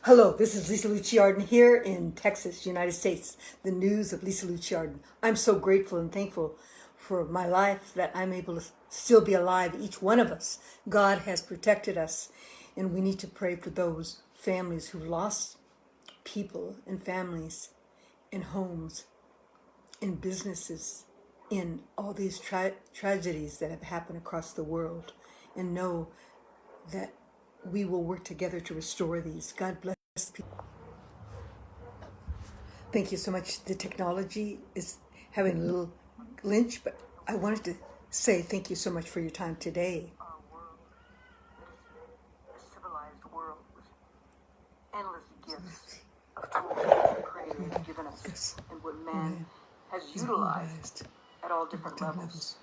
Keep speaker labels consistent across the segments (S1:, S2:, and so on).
S1: Hello, this is Lucia Arden here in Texas, United States. The news of Lucia Arden. I'm so grateful and thankful for my life that I'm able to still be alive, each one of us. God has protected us, and we need to pray for those families who lost people and families and homes and businesses in all these tragedies that have happened across the world, and know that we will work together to restore these. God bless people. Thank you so much. The technology is having a little glitch, but I wanted to say thank you so much for your time today.
S2: Our world is a civilized world with endless gifts of tools that the Creator has given us and what man has utilized at all different levels.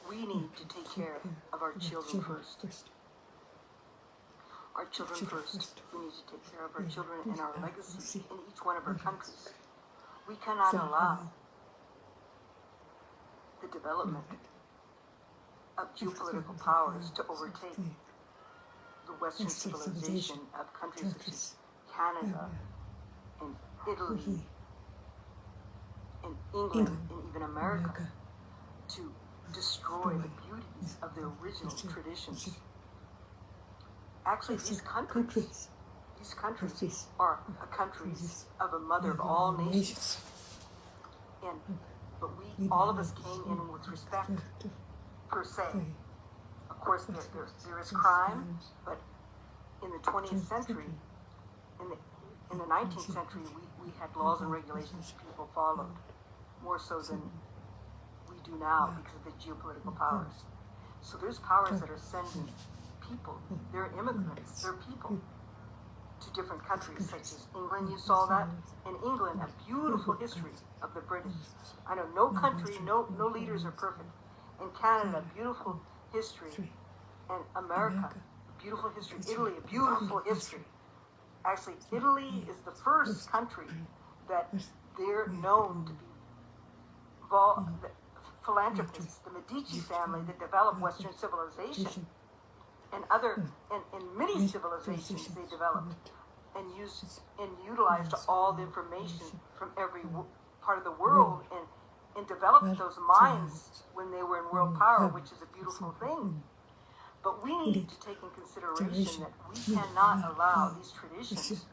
S2: We need to take care of our children first. Our children first. We need to take care of our children and our legacy in each one of our countries. We cannot allow the development of geopolitical powers to overtake the Western civilization of countries such as Canada and Italy and England and even America to destroy the beauties of the original traditions. Actually, these countries are countries of a mother of all nations. But all of us came in with respect, per se. Of course, there is crime, but in the 20th century, in the 19th century, we had laws and regulations people followed, more so than we do now because of the geopolitical powers. So there's powers that are sending people, they're immigrants, they're people, to different countries, such as England. You saw that. In England, a beautiful history of the British. I know no country, no leaders are perfect. In Canada, beautiful history. And America, beautiful history. Italy, a beautiful history. Actually, Italy is the first country that they're known to be philanthropists, the Medici family that developed Western civilization. And many civilizations they developed and used and utilized all the information from every part of the world and developed those minds when they were in world power, which is a beautiful thing. But we need to take in consideration that we cannot allow these traditions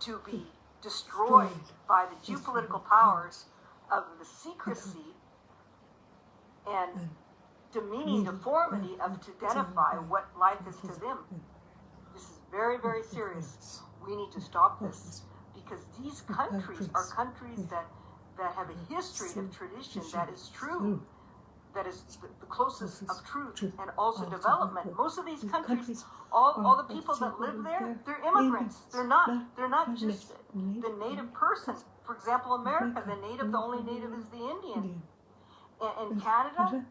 S2: to be destroyed by the geopolitical powers of the secrecy and demeaning deformity of to identify what life is to them. This is very, very serious. We need to stop this because these countries are countries that have a history of tradition that is true, that is the closest of truth and also development. Most of these countries, all the people that live there, they're immigrants. They're not just the native person. For example, America, the only native is the Indian. And in Canada,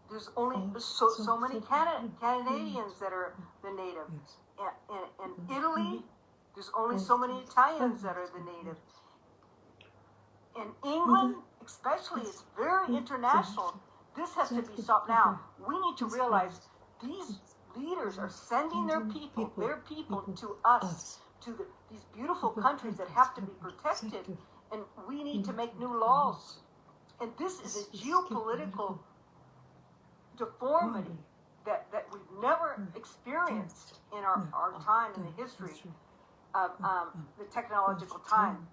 S2: there's only so many Canadians that are the native. In Italy, there's only so many Italians that are the native. In England, especially, it's very international. This has to be stopped now. We need to realize these leaders are sending their people to us, to these beautiful countries that have to be protected, and we need to make new laws. And this is a geopolitical deformity that we've never experienced in our time in the history of the technological time.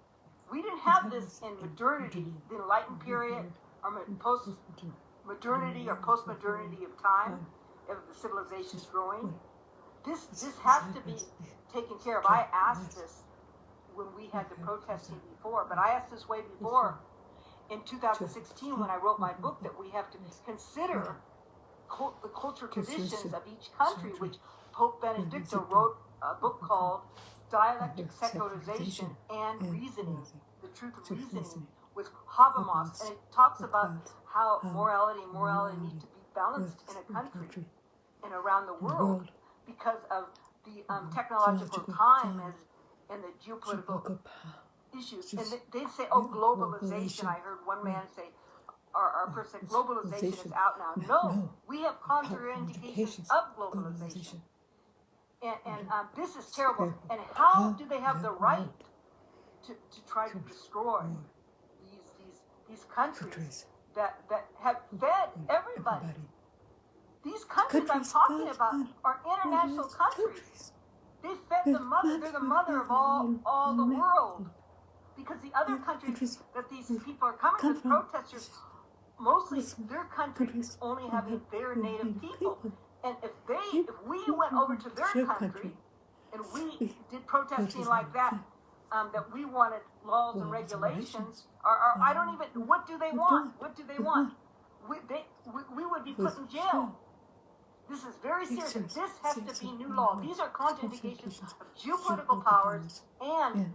S2: We didn't have this in modernity, the Enlightened period, or post-modernity or post-modernity of time, of the civilization's growing. This has to be taken care of. I asked this when we had the protesting before, but I asked this way before in 2016 when I wrote my book that we have to consider the cultural traditions of each country, which Pope Benedicto wrote a book called Dialectic Secularization and Reasoning, the Truth of Reasoning, with Habermas, and it talks about how morality need to be balanced in a country and around the world because of the technological time and the geopolitical issues. And they say, oh, globalization. I heard one man say, our person, globalization is out now. No, we have contraindications of globalization. This is terrible. And how do they have the right to try to destroy these countries that have fed everybody? These countries I'm talking about are international countries. They fed the mother. They're the mother of all the world. Because the other countries that these people are coming, the protesters, mostly their countries only having their native people. And if we went over to their country and we did protesting like that, that we wanted laws and regulations, or I don't even, what do they want? What do they want? We would be put in jail. This is very serious. This has to be new law. These are contraindications of geopolitical powers and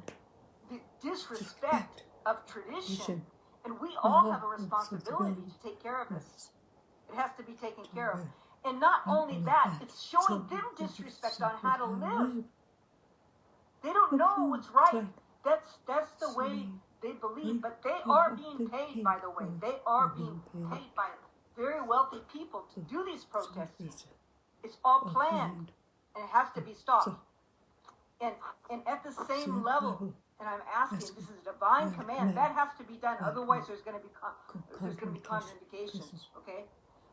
S2: the disrespect of tradition. And we all have a responsibility to take care of this. It has to be taken care of. And not only that, it's showing them disrespect on how to live. They don't know what's right. That's the way they believe. But they are being paid, by the way. They are being paid by very wealthy people to do these protests. It's all planned, and it has to be stopped. And at the same level, and I'm asking, this is a divine command, that has to be done. Otherwise, there's going to be contraindications. Okay,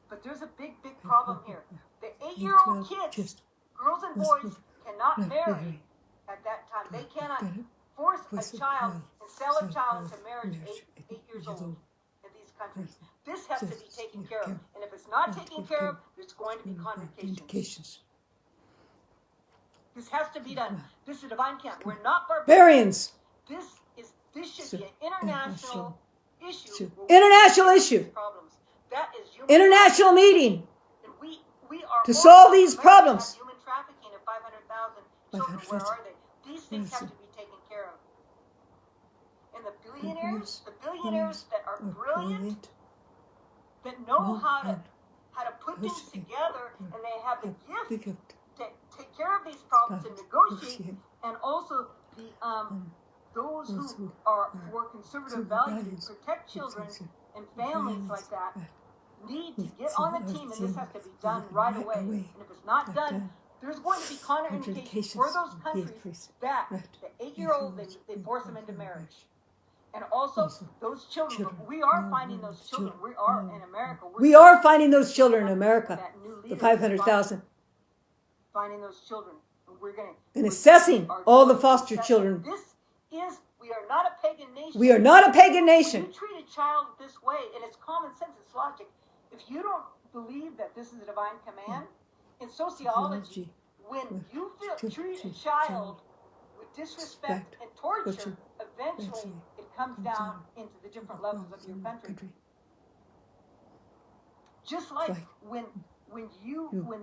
S2: but there's a big problem here. The 8-year-old kids, girls and boys, cannot marry at that time. They cannot force a child and sell a child to marriage 8 years old in these countries. This has to be taken care of. And if it's not taken care of, there's going to be contraindications. This has to be done. This is divine camp. We're not barbarians. This should be an international issue.
S1: International issue.
S2: Problems. That is
S1: international meeting.
S2: And we are
S1: to solve these problems.
S2: Human trafficking of 500,000 children. Where are they? These things have to be taken care of. And the billionaires that are brilliant, that know how to put things together, and they have the gift to take care of these problems and negotiate, and also those who are for conservative values, protect children and families like that, need to get on the team, and this has to be done right away. And if it's not done, there's going to be contraindications for those countries that the 8-year-old, they force them into marriage. And also those children, we are finding those children. We are in America.
S1: We are finding those children in America. The 500,000.
S2: Finding those children. We're going to
S1: and assessing all the foster children.
S2: We are not a pagan nation.
S1: We are not a pagan nation.
S2: When you treat a child this way, and it's common sense, it's logic. If you don't believe that this is a divine command, in sociology, when you treat a child with disrespect and torture, eventually it comes down into the different levels of your country. Just like when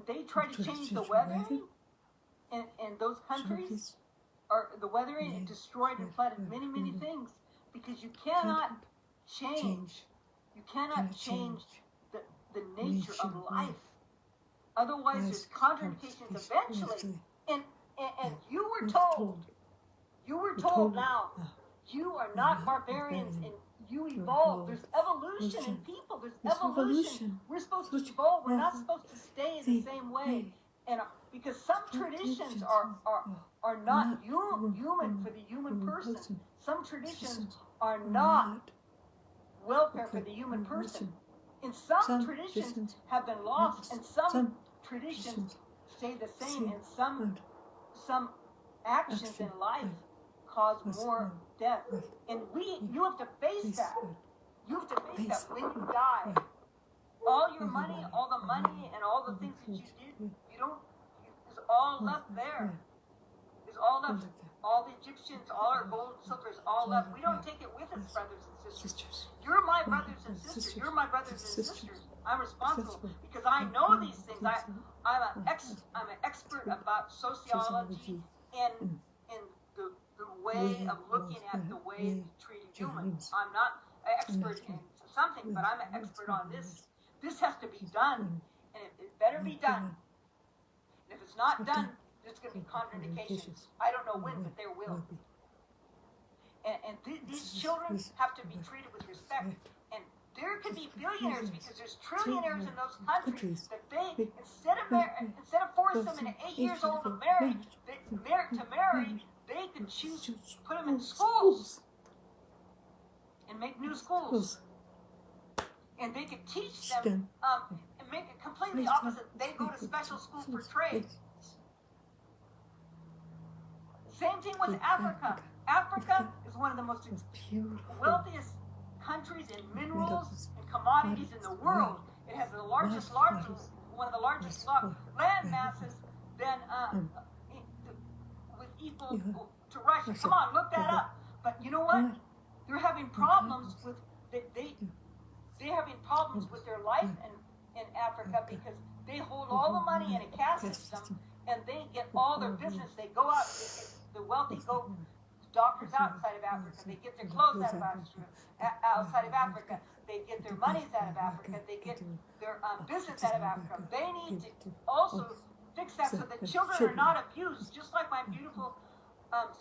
S2: they try to change the weathering in those countries, or the weathering, it destroyed and flooded many things, because you cannot change the nature of life. Otherwise, there's contraindications eventually. And you were told now, you are not barbarians, and you evolve. There's evolution in people. There's evolution. We're supposed to evolve. We're not supposed to stay the same way. And because some traditions are not human for the human person. Some traditions are not welfare for the human person. And some traditions have been lost, and some traditions stay the same, and some actions in life cause more death. And you have to face that. You have to face that when you die. All your money, all the money, and all the things that you did, it's all left there. It's all left. All the Egyptians, all our gold, silver is all left. We don't take it with us, brothers and sisters. You're my brothers and sisters. You're my brothers and sisters. I'm responsible because I know these things. I'm an expert about sociology and the way of looking at the way of treating humans. I'm not an expert in something, but I'm an expert on this. This has to be done, and it better be done. And if it's not done, there's going to be contraindications. I don't know when, but there will. And these children have to be treated with respect. And there could be billionaires because there's trillionaires in those countries that they, instead of forcing them at 8 years old to marry, they could choose to put them in schools and make new schools. And they could teach them and make it completely opposite. They go to special school for trade. Same thing with Africa. Africa is one of the most wealthiest countries in minerals and commodities in the world. It has the one of the largest land masses than with equal to Russia. Come on, look that up. But you know what? They're having problems with they're having problems with their life in Africa because they hold all the money in a caste system and they get all their business. They go out. The wealthy go doctors outside of Africa. They get their clothes outside of Africa. They get their monies out of Africa. They get their business out of Africa. They need to also fix that so that children are not abused. Just like my beautiful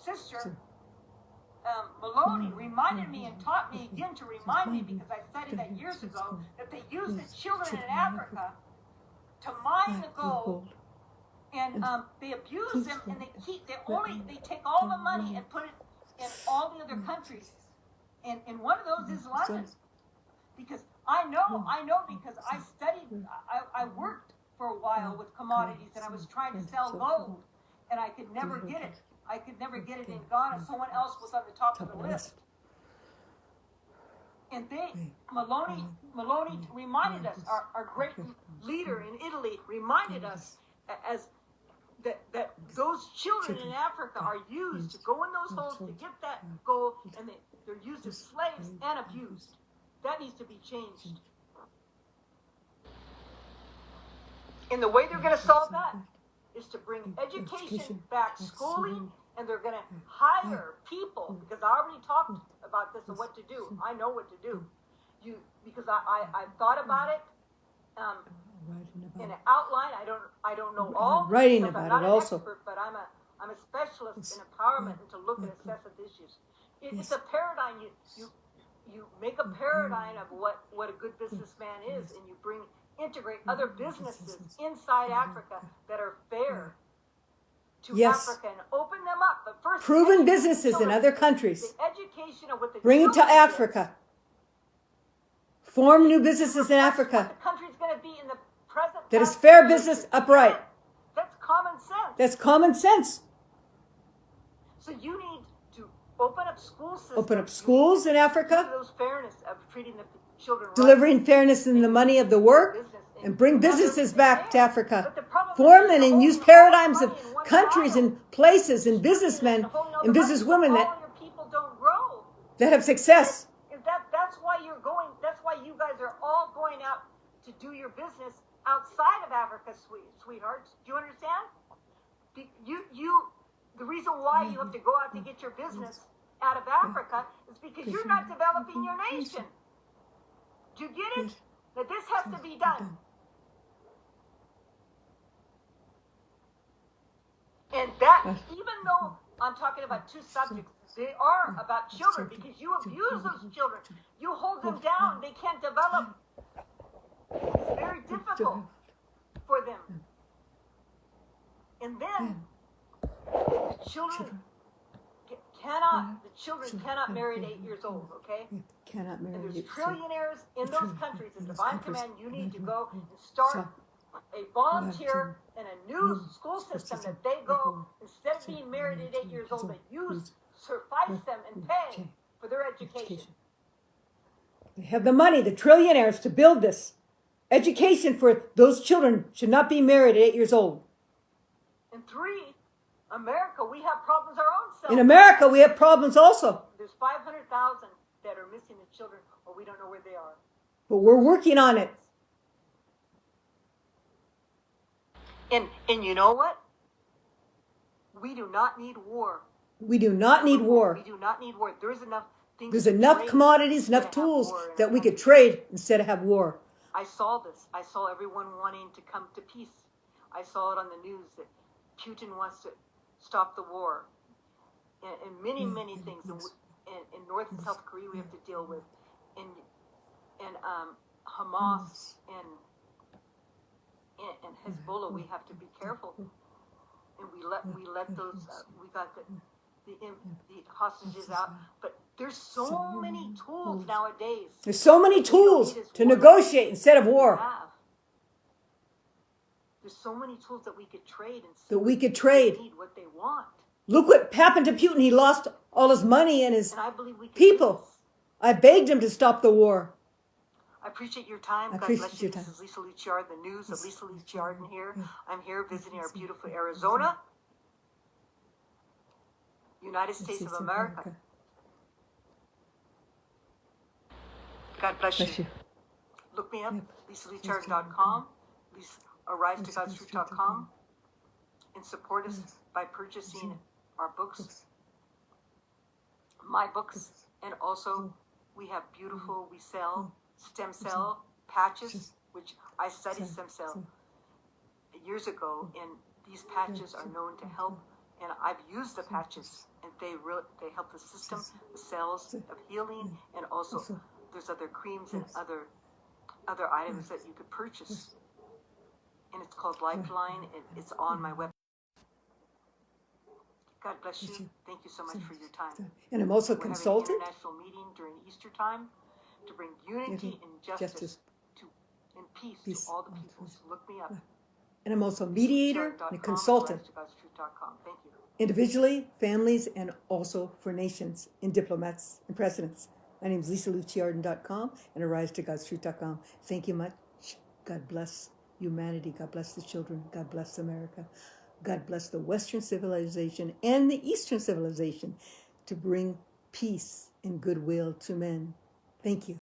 S2: sister Maloney reminded me and taught me again to remind me, because I studied that years ago, that they use the children in Africa to mine the gold, and they abuse them, and they take all the money and put it in all the other countries, and one of those is London, because I know because I studied, I worked for a while with commodities, and I was trying to sell gold, and I could never get it. I could never get it in Ghana. Someone else was on the top of the list. And Maloney reminded us, our great leader in Italy reminded us that those children in Africa are used to go in those holes to get that gold, and they're used as slaves and abused. That needs to be changed. And the way they're going to solve that is to bring education back, schooling, and they're going to hire people, because I already talked about this and what to do. I know what to do. Because I've thought about it in an outline. I don't know all.
S1: Writing
S2: about
S1: it
S2: I'm not an
S1: also.
S2: expert, but I'm a specialist in empowerment and to look and assess of issues. It's a paradigm. You make a paradigm of what a good businessman is, and you integrate other businesses inside Africa that are fair to Africa and open them up. But first,
S1: proven businesses in other countries.
S2: The education of what the
S1: bring it to Africa. Form new businesses in Africa.
S2: What the country's going to be in the present.
S1: That is fair business, upright.
S2: That's common sense.
S1: That's common sense.
S2: So you need to open up school systems.
S1: Open up schools in Africa.
S2: Those fairness of treating the children right.
S1: Delivering fairness in the money of the work. And bring businesses back to Africa. Form and use paradigms of countries and places and businessmen and businesswomen that have success.
S2: That's why you're going. That's why you guys are all going out to do your business outside of Africa, sweethearts. Do you understand? The reason why you have to go out to get your business out of Africa is because you're not developing your nation. Do you get it? That this has to be done. And that, even though I'm talking about two subjects, they are about children, because you abuse those children. You hold them down. They can't develop. It's very difficult for them. And then the children cannot marry at 8 years old, okay?
S1: Cannot marry.
S2: And there's trillionaires in those countries. In Divine Command, you need to go and start a volunteer and a new school system that they go, instead of being married at 8 years old, that suffice them and pay for their education.
S1: They have the money, the trillionaires, to build this. Education for those children should not be married at 8 years old.
S2: And 3, America, we have problems our own selves.
S1: In America, we have problems also.
S2: There's 500,000 that are missing the children, or we don't know where they are.
S1: But we're working on it.
S2: And you know what? We do not need war.
S1: We do not need war.
S2: We do not need war. There's enough things.
S1: There's enough commodities, enough tools that we could trade instead of have war.
S2: I saw this. I saw everyone wanting to come to peace. I saw it on the news that Putin wants to stop the war. And many things in North and South Korea we have to deal with. And Hamas and Hezbollah, we have to be careful. And we let those we got the hostages out. But there's so many tools nowadays.
S1: There's so many tools to negotiate instead of war.
S2: There's so many tools that we could trade and
S1: That we could trade.
S2: They need what they want.
S1: Look what happened to Putin. He lost all his money and his
S2: I believe we can
S1: people. I begged him to stop the war.
S2: I appreciate your time. God bless you. This is Lisa Lucia Arden, the news of Lisa Lucia Arden here. I'm here visiting our beautiful Arizona, United States of America. God bless you. Look me up, LisaLuciaArden.com, AriseToGod'sTruth.com, and support us by purchasing our books, my books, and also we have beautiful, we sell stem cell patches, which I studied stem cell years ago, and these patches are known to help, and I've used the patches, and they help the system, the cells of healing, and also there's other creams and other items that you could purchase, and it's called Lifeline, and it's on my website. God bless you. Thank you so much for your time.
S1: And I'm also a
S2: We're having
S1: consultant.
S2: an international meeting during Easter time to bring unity and justice and peace to all the people. So look me up.
S1: And I'm also a mediator and a consultant.
S2: Thank you.
S1: Individually, families, and also for nations and diplomats and presidents. My name is LisaLuciaArden.com and AriseToGod'sTruth.com. Thank you much. God bless humanity. God bless the children. God bless America. God bless the Western civilization and the Eastern civilization to bring peace and goodwill to men. Thank you.